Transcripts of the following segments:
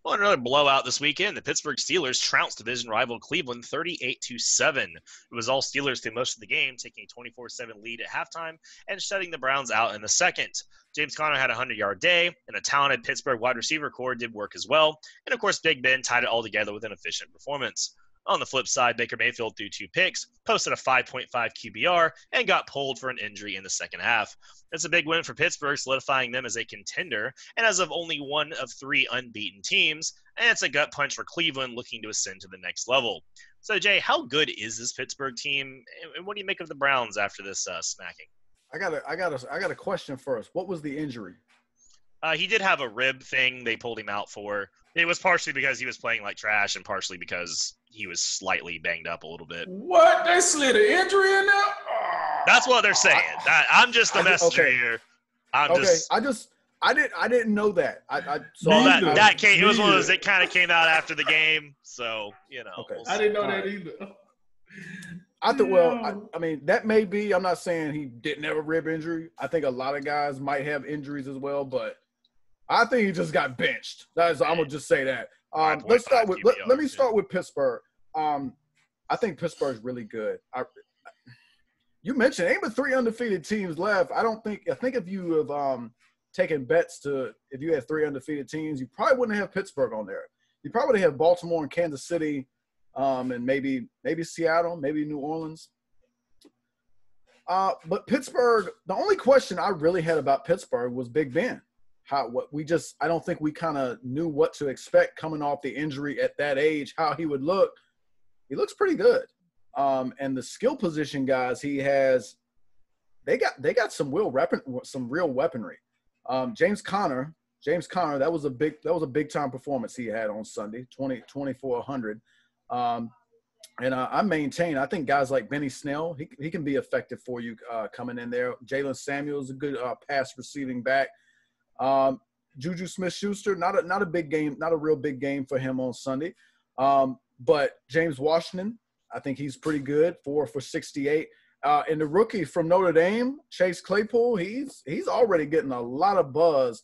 Well, another blowout this weekend. The Pittsburgh Steelers trounced division rival Cleveland 38-7. It was all Steelers through most of the game, taking a 24-7 lead at halftime and shutting the Browns out in the second. James Conner had a 100-yard day, and a talented Pittsburgh wide receiver core did work as well. And, of course, Big Ben tied it all together with an efficient performance. On the flip side, Baker Mayfield threw 2 picks, posted a 5.5 QBR, and got pulled for an injury in the second half. It's a big win for Pittsburgh, solidifying them as a contender, and as of only one of 3 unbeaten teams, and it's a gut punch for Cleveland looking to ascend to the next level. So, Jay, how good is this Pittsburgh team, and what do you make of the Browns after this smacking? I got a question first. What was the injury? He did have a rib thing they pulled him out for. It was partially because he was playing like trash and partially because he was slightly banged up a little bit. What? They slid an injury in there? Oh. That's what they're saying. I'm just the messenger here. I didn't know that. It was one of those that kind of came out after the game. So, you know. Okay. I didn't know that either. I mean, that may be. I'm not saying he didn't have a rib injury. I think a lot of guys might have injuries as well, but I think he just got benched. I'm gonna just say that. Let's start with. Let me start with Pittsburgh. I think Pittsburgh's really good. You mentioned ain't but 3 undefeated teams left. I think if you have taken bets if you had 3 undefeated teams, you probably wouldn't have Pittsburgh on there. You probably would have Baltimore and Kansas City, and maybe Seattle, maybe New Orleans. But Pittsburgh, the only question I really had about Pittsburgh was Big Ben. I don't think we kind of knew what to expect coming off the injury at that age, how he would look. He looks pretty good. And the skill position guys he has, they got some real weaponry. James Conner, that was a big time performance he had on Sunday, 2400. And I maintain, I think guys like Benny Snell, he can be effective for you coming in there. Jalen Samuels, a good pass receiving back. Juju Smith-Schuster, not a big game, not a real big game for him on Sunday. But James Washington, I think he's pretty good, 4 for 68. And the rookie from Notre Dame, Chase Claypool, he's already getting a lot of buzz,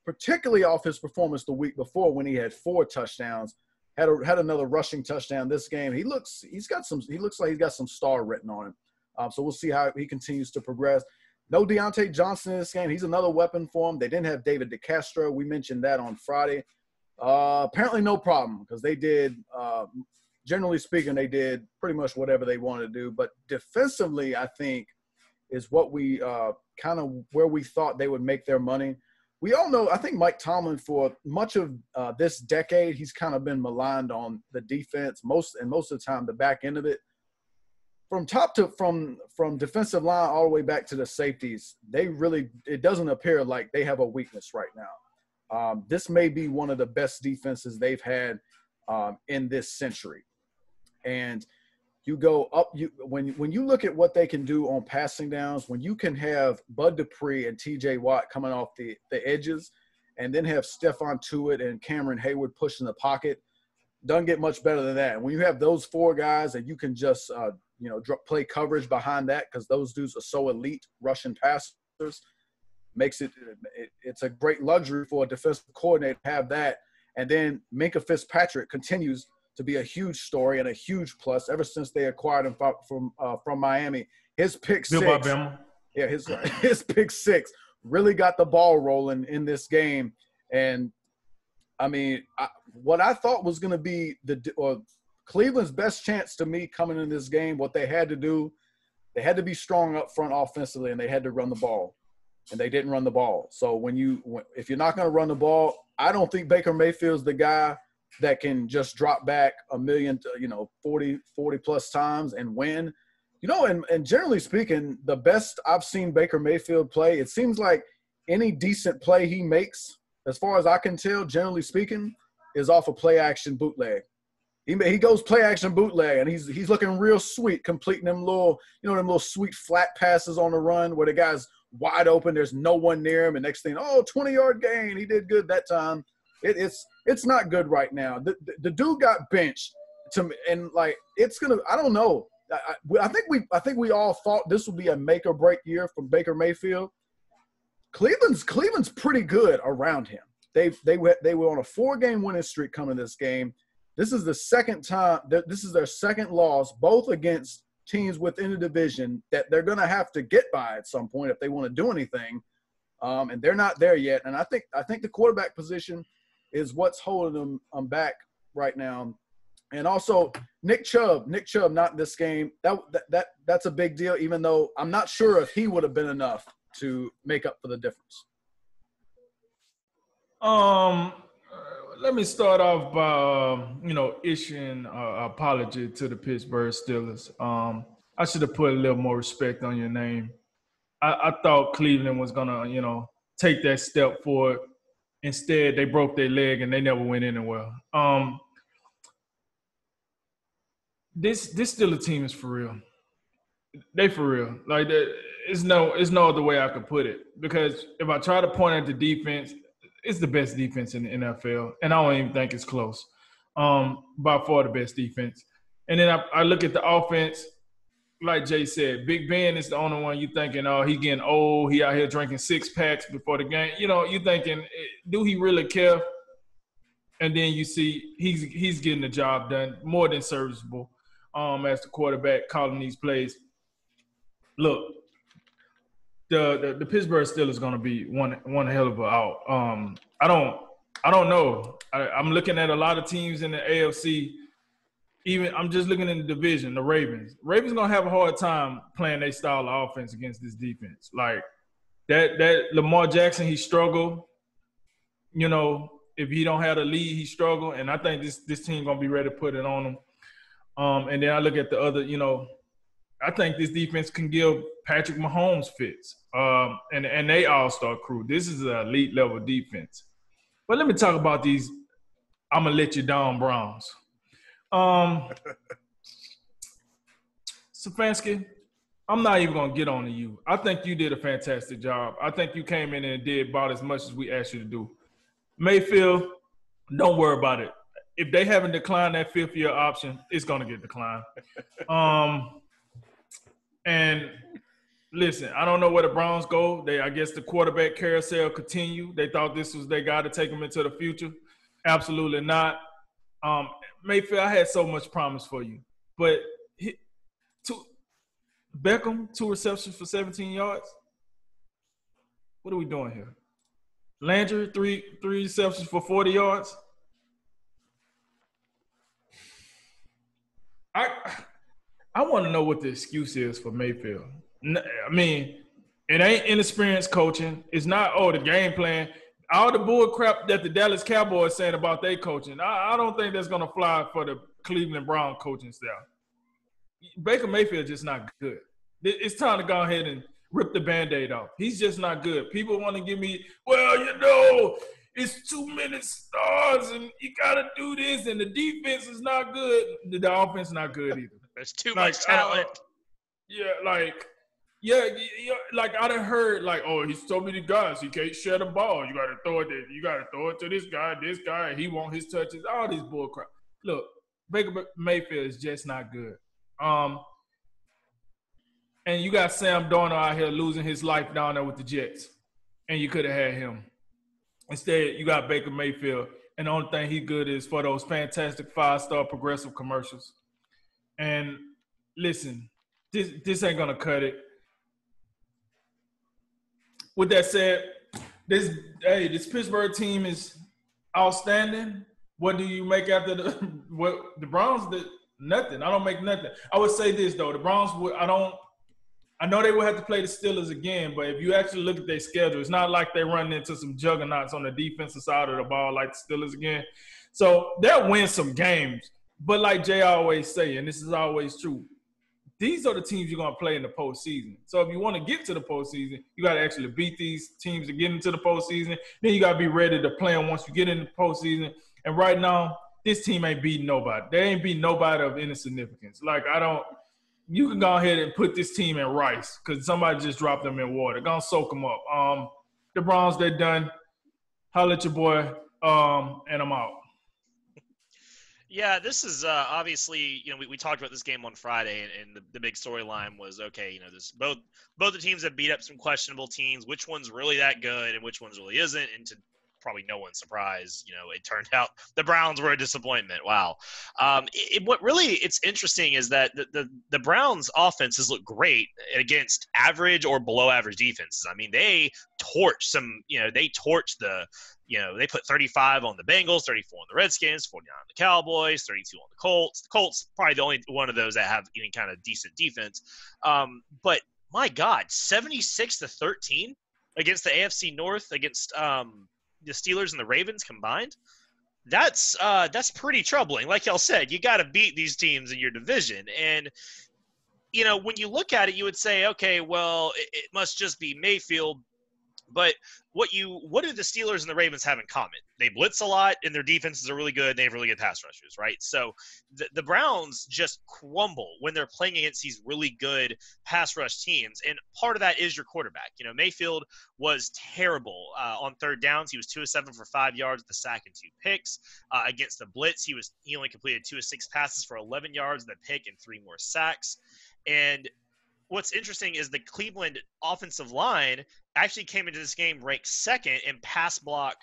particularly off his performance the week before when he had 4 touchdowns. Had another rushing touchdown this game. He looks like he's got some star written on him. So we'll see how he continues to progress. No Deontay Johnson in this game. He's another weapon for him. They didn't have David DeCastro. We mentioned that on Friday. Apparently no problem because they did, generally speaking, they did pretty much whatever they wanted to do. But defensively, I think, is what we kind of where we thought they would make their money. We all know, I think Mike Tomlin, for much of this decade, he's kind of been maligned on the defense, most of the time, the back end of it. From defensive line all the way back to the safeties, it doesn't appear like they have a weakness right now. This may be one of the best defenses they've had in this century. And you go up, when you look at what they can do on passing downs, when you can have Bud Dupree and TJ Watt coming off the edges and then have Stephon Tuitt and Cameron Hayward pushing the pocket, doesn't get much better than that. When you have those 4 guys and you can just play coverage behind that because those dudes are so elite rushing passers, makes it's a great luxury for a defensive coordinator to have that. And then Minkah Fitzpatrick continues to be a huge story and a huge plus ever since they acquired him from Miami. His pick 6, his pick 6 really got the ball rolling in this game. And I mean, what I thought was going to be Cleveland's best chance to me coming in this game, what they had to do, they had to be strong up front offensively, and they had to run the ball, and they didn't run the ball. So if you're not going to run the ball, I don't think Baker Mayfield's the guy that can just drop back 40 plus times and win. And generally speaking, the best I've seen Baker Mayfield play, it seems like any decent play he makes, as far as I can tell, generally speaking, is off a play action bootleg. He goes play action bootleg, and he's looking real sweet, completing them little sweet flat passes on the run where the guy's wide open, there's no one near him, and next thing, 20-yard gain, he did good that time. It's not good right now. The dude got benched and it's gonna. I don't know. I think we all thought this would be a make or break year for Baker Mayfield. Cleveland's pretty good around him. they were on a 4-game winning streak coming this game. This is the second time – this is their second loss, both against teams within the division that they're going to have to get by at some point if they want to do anything. And they're not there yet. And I think the quarterback position is what's holding them back right now. And also Nick Chubb not in this game. That's a big deal, even though I'm not sure if he would have been enough to make up for the difference. Let me start off by issuing an apology to the Pittsburgh Steelers. I should have put a little more respect on your name. I thought Cleveland was gonna take that step forward. Instead, they broke their leg and they never went anywhere. This Steelers team is for real. They for real. Like it's no other way I could put it. Because if I try to point at the defense, it's the best defense in the NFL, and I don't even think it's close. By far the best defense. And then I look at the offense, like Jay said, Big Ben is the only one you thinking, oh, he getting old, he out here drinking 6-packs before the game. You thinking, do he really care? And then you see he's getting the job done, more than serviceable as the quarterback calling these plays. Look, the Pittsburgh Steelers going to be one hell of a out. I don't know. I'm looking at a lot of teams in the AFC. Even I'm just looking in the division, the Ravens. Ravens going to have a hard time playing their style of offense against this defense. Like that Lamar Jackson, he struggled. If he don't have the lead, he struggled. And I think this team going to be ready to put it on him. And then I look at the other, I think this defense can give Patrick Mahomes fits. And they all-star crew. This is an elite level defense. But let me talk about these I'm going to let you down Browns. Stefanski, I'm not even going to get on to you. I think you did a fantastic job. I think you came in and did about as much as we asked you to do. Mayfield, don't worry about it. If they haven't declined that fifth-year option, it's going to get declined. And listen, I don't know where the Browns go. I guess the quarterback carousel continue. They thought this was their guy to take them into the future. Absolutely not. Mayfield, I had so much promise for you. But Beckham, 2 receptions for 17 yards? What are we doing here? Landry, three receptions for 40 yards? I want to know what the excuse is for Mayfield. I mean, it ain't inexperienced coaching. It's not, the game plan. All the bull crap that the Dallas Cowboys saying about their coaching, I don't think that's going to fly for the Cleveland Brown coaching staff. Baker Mayfield just not good. It's time to go ahead and rip the Band-Aid off. He's just not good. People want to give me, it's too many stars and you got to do this and the defense is not good. The offense is not good either. There's too much talent. Like I done heard, he's so many guys, he can't share the ball. You gotta throw it to this guy, he want his touches, all these bull crap. Look, Baker Mayfield is just not good. And you got Sam Darnold out here losing his life down there with the Jets. And you could have had him. Instead, you got Baker Mayfield, and the only thing he's good is for those fantastic 5-star progressive commercials. And listen, this ain't gonna cut it. With that said, this Pittsburgh team is outstanding. What do you make after the Browns did? Nothing. I don't make nothing. I would say this though, the Browns I know they will have to play the Steelers again, but if you actually look at their schedule, it's not like they run into some juggernauts on the defensive side of the ball like the Steelers again. So they'll win some games. But like Jay always say, and this is always true, these are the teams you're going to play in the postseason. So if you want to get to the postseason, you got to actually beat these teams to get into the postseason. Then you got to be ready to play them once you get in the postseason. And right now, this team ain't beating nobody. They ain't beating nobody of any significance. You can go ahead and put this team in rice because somebody just dropped them in water. Gonna soak them up. The Browns, they're done. Holla at your boy, and I'm out. Yeah, this is obviously, we talked about this game on Friday, and the big storyline was, this both the teams have beat up some questionable teams. Which one's really that good and which one's really isn't? And probably no one's surprise. It turned out the Browns were a disappointment. Wow. What really it's interesting is that the Browns offenses look great against average or below average defenses. I mean, they torch they put 35 on the Bengals, 34 on the Redskins, 49 on the Cowboys, 32 on the Colts. The Colts probably the only one of those that have any kind of decent defense. But my God, 76-13 against the AFC North, against the Steelers and the Ravens combined. That's pretty troubling. Like y'all said, you got to beat these teams in your division. And, when you look at it, you would say, okay, well, it must just be Mayfield. But what do the Steelers and the Ravens have in common? They blitz a lot, and their defenses are really good. They have really good pass rushers, right? So the Browns just crumble when they're playing against these really good pass rush teams, and part of that is your quarterback. Mayfield was terrible on third downs. He was 2 of 7 for 5 yards with a sack and 2 picks. Against the blitz, he only completed 2 of 6 passes for 11 yards with a pick and 3 more sacks. And what's interesting is the Cleveland offensive line actually came into this game ranked second in pass block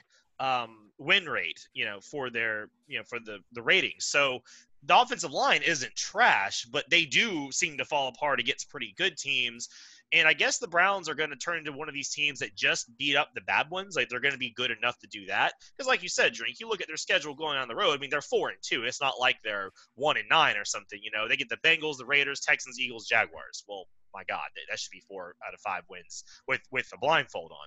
win rate, for their, for the ratings. So the offensive line isn't trash, but they do seem to fall apart against pretty good teams. And I guess the Browns are going to turn into one of these teams that just beat up the bad ones. Like, they're going to be good enough to do that. Because like you said, Drink, you look at their schedule going on the road. I mean, they're 4-2. It's not like they're 1-9 or something. They get the Bengals, the Raiders, Texans, Eagles, Jaguars. Well, my God, that should be 4 out of 5 wins with a blindfold on.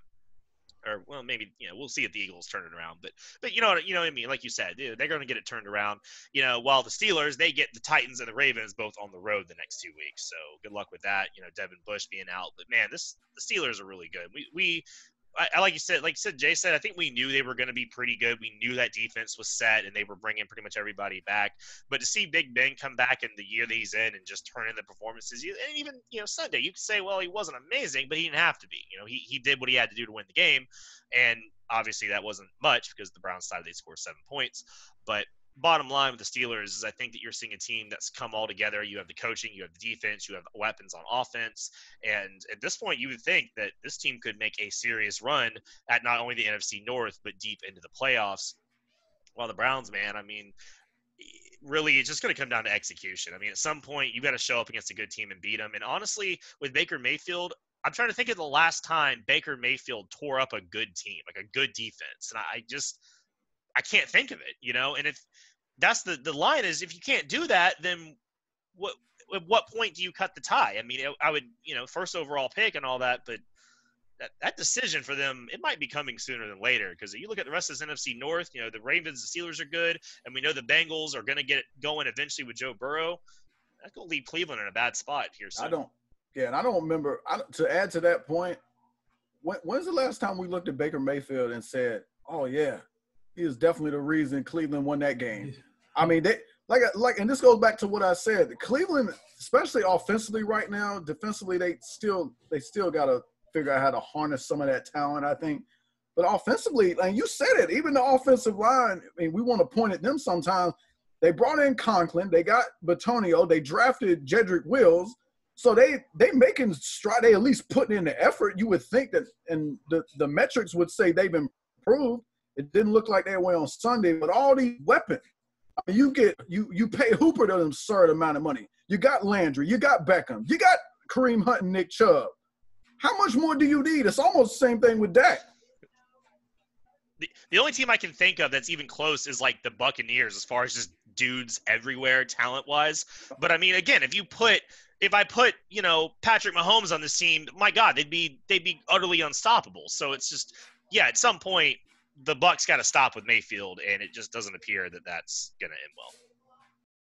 Or, well, maybe, we'll see if the Eagles turn it around. But you know what I mean? Like you said, they're going to get it turned around. While the Steelers, they get the Titans and the Ravens both on the road the next 2 weeks. So good luck with that. Devin Bush being out. But, man, the Steelers are really good. I like you said, Jay said, I think we knew they were going to be pretty good. We knew that defense was set, and they were bringing pretty much everybody back. But to see Big Ben come back in the year that he's in and just turn in the performances, and even Sunday, you could say, well, he wasn't amazing, but he didn't have to be. He did what he had to do to win the game, and obviously that wasn't much because the Browns decided they'd score 7 points. But bottom line with the Steelers is I think that you're seeing a team that's come all together. You have the coaching, you have the defense, you have weapons on offense. And at this point, you would think that this team could make a serious run at not only the NFC North, but deep into the playoffs. While the Browns, man, I mean, really, it's just going to come down to execution. I mean, at some point, you got to show up against a good team and beat them. And honestly, with Baker Mayfield, I'm trying to think of the last time Baker Mayfield tore up a good team, like a good defense. And I can't think of it, and if that's the line is, if you can't do that, then at what point do you cut the tie? I mean, I would, first overall pick and all that, but that decision for them, it might be coming sooner than later, because you look at the rest of this NFC North, the Ravens, the Steelers are good, and we know the Bengals are going to get going eventually with Joe Burrow. That's going to leave Cleveland in a bad spot here soon. And I don't remember, to add to that point, when's the last time we looked at Baker Mayfield and said, oh, yeah, he is definitely the reason Cleveland won that game. I mean, they and this goes back to what I said. Cleveland, especially offensively right now, defensively they still got to figure out how to harness some of that talent, I think. But offensively, and you said it, even the offensive line. I mean, we want to point at them sometimes. They brought in Conklin, they got Batonio, they drafted Jedrick Wills, so they making stride. They at least putting in the effort. You would think that, and the metrics would say they've improved. It didn't look like they were on Sunday, but all these weapons. I mean, you pay Hooper an absurd amount of money. You got Landry, you got Beckham, you got Kareem Hunt and Nick Chubb. How much more do you need? It's almost the same thing with Dak. The only team I can think of that's even close is like the Buccaneers, as far as just dudes everywhere talent-wise. But I mean, again, if I put Patrick Mahomes on this team, my God, they'd be utterly unstoppable. So it's just, yeah, at some point, the Bucs got to stop with Mayfield, and it just doesn't appear that that's going to end well.